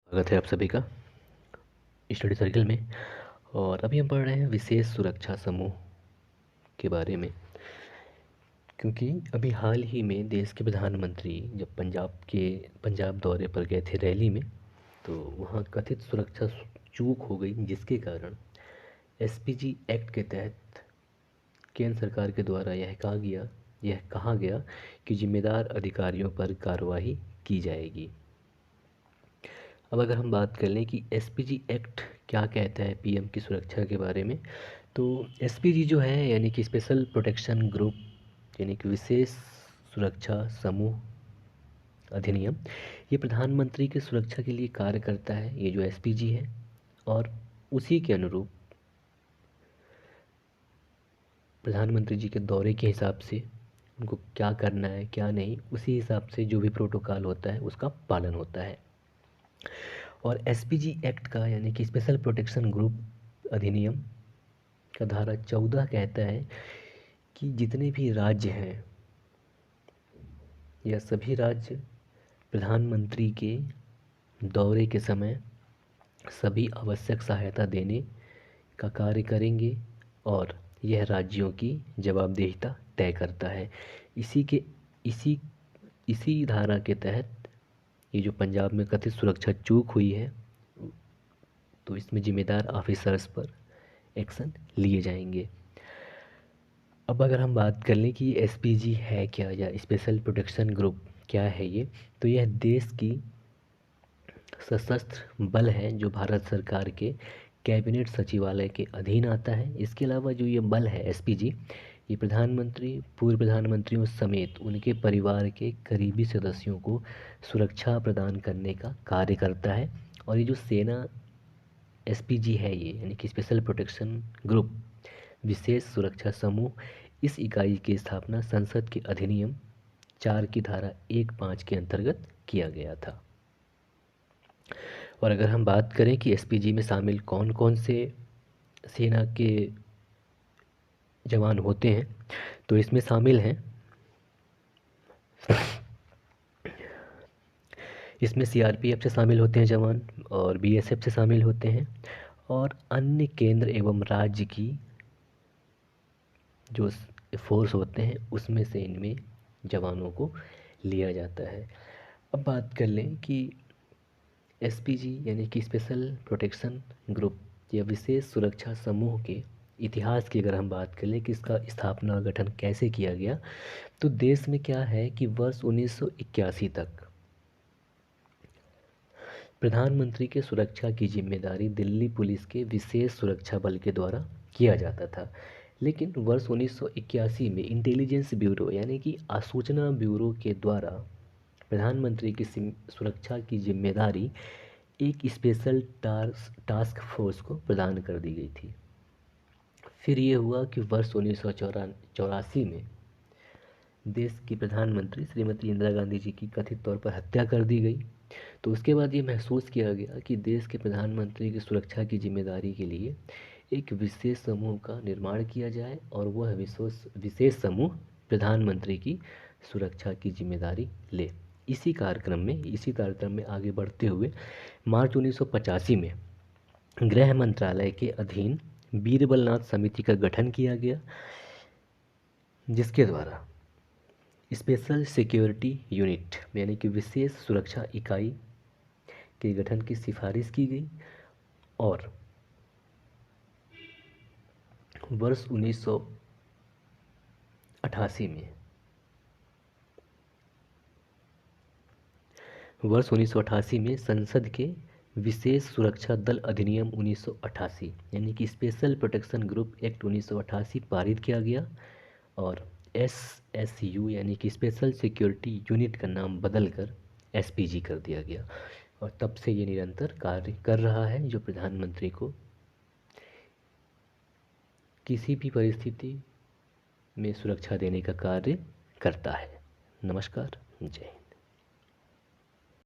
स्वागत है आप सभी का स्टडी सर्कल में। और अभी हम पढ़ रहे हैं विशेष सुरक्षा समूह के बारे में, क्योंकि अभी हाल ही में देश के प्रधानमंत्री जब पंजाब दौरे पर गए थे रैली में, तो वहाँ कथित सुरक्षा चूक हो गई, जिसके कारण एसपीजी एक्ट के तहत केंद्र सरकार के द्वारा यह कहा गया कि जिम्मेदार अधिकारियों पर कार्रवाई की जाएगी। अब अगर हम बात कर लें कि एसपीजी एक्ट क्या कहता है पीएम की सुरक्षा के बारे में, तो एसपीजी जो है यानी कि स्पेशल प्रोटेक्शन ग्रुप, यानी कि विशेष सुरक्षा समूह अधिनियम, ये प्रधानमंत्री की सुरक्षा के लिए कार्य करता है, ये जो एसपीजी है। और उसी के अनुरूप प्रधानमंत्री जी के दौरे के हिसाब से उनको क्या करना है क्या नहीं, उसी हिसाब से जो भी प्रोटोकॉल होता है उसका पालन होता है। और एसपीजी एक्ट का यानी कि स्पेशल प्रोटेक्शन ग्रुप अधिनियम का धारा 14 कहता है कि जितने भी राज्य हैं या सभी राज्य प्रधानमंत्री के दौरे के समय सभी आवश्यक सहायता देने का कार्य करेंगे, और यह राज्यों की जवाबदेहिता तय करता है। इसी के इसी इसी धारा के तहत ये जो पंजाब में कथित सुरक्षा चूक हुई है, तो इसमें जिम्मेदार ऑफिसर्स पर एक्शन लिए जाएंगे। अब अगर हम बात कर लें कि एसपीजी है क्या या स्पेशल प्रोटेक्शन ग्रुप क्या है ये, तो यह देश की सशस्त्र बल है जो भारत सरकार के कैबिनेट सचिवालय के अधीन आता है। इसके अलावा जो ये बल है एसपीजी, ये प्रधानमंत्री, पूर्व प्रधानमंत्रियों समेत उनके परिवार के करीबी सदस्यों को सुरक्षा प्रदान करने का कार्य करता है। और ये जो सेना एसपीजी है ये यानी कि स्पेशल प्रोटेक्शन ग्रुप विशेष सुरक्षा समूह, इस इकाई की स्थापना संसद के अधिनियम 4 की धारा 1(5) के अंतर्गत किया गया था। और अगर हम बात करें कि एसपीजी में शामिल कौन कौन से सेना के जवान होते हैं, तो इसमें शामिल हैं, इसमें सीआरपीएफ से शामिल होते हैं जवान, और बीएसएफ से शामिल होते हैं, और अन्य केंद्र एवं राज्य की जो फोर्स होते हैं उसमें से इनमें जवानों को लिया जाता है। अब बात कर लें कि एसपीजी यानी कि स्पेशल प्रोटेक्शन ग्रुप या विशेष सुरक्षा समूह के इतिहास की अगर हम बात कर लें कि इसका स्थापना और गठन कैसे किया गया, तो देश में क्या है कि वर्ष 1981 तक प्रधानमंत्री के सुरक्षा की जिम्मेदारी दिल्ली पुलिस के विशेष सुरक्षा बल के द्वारा किया जाता था। लेकिन वर्ष 1981 में इंटेलिजेंस ब्यूरो यानी कि आसूचना ब्यूरो के द्वारा प्रधानमंत्री की सुरक्षा की जिम्मेदारी एक स्पेशल टास्क फोर्स को प्रदान कर दी गई थी। फिर ये हुआ कि वर्ष 1984 में देश की प्रधानमंत्री श्रीमती इंदिरा गांधी जी की कथित तौर पर हत्या कर दी गई। तो उसके बाद ये महसूस किया गया कि देश के प्रधानमंत्री की सुरक्षा की जिम्मेदारी के लिए एक विशेष समूह का निर्माण किया जाए, और वह विशेष समूह प्रधानमंत्री की सुरक्षा की जिम्मेदारी ले। इसी कार्यक्रम में आगे बढ़ते हुए मार्च 1985 में गृह मंत्रालय के अधीन बीरबलनाथ समिति का गठन किया गया, जिसके द्वारा स्पेशल सिक्योरिटी यूनिट यानी कि विशेष सुरक्षा इकाई के गठन की सिफारिश की गई। और वर्ष 1988 में संसद के विशेष सुरक्षा दल अधिनियम 1988 यानी कि स्पेशल प्रोटेक्शन ग्रुप एक्ट 1988 पारित किया गया, और एसएसयू यानी कि स्पेशल सिक्योरिटी यूनिट का नाम बदलकर एसपीजी कर दिया गया। और तब से ये निरंतर कार्य कर रहा है, जो प्रधानमंत्री को किसी भी परिस्थिति में सुरक्षा देने का कार्य करता है। नमस्कार, जय हिंद।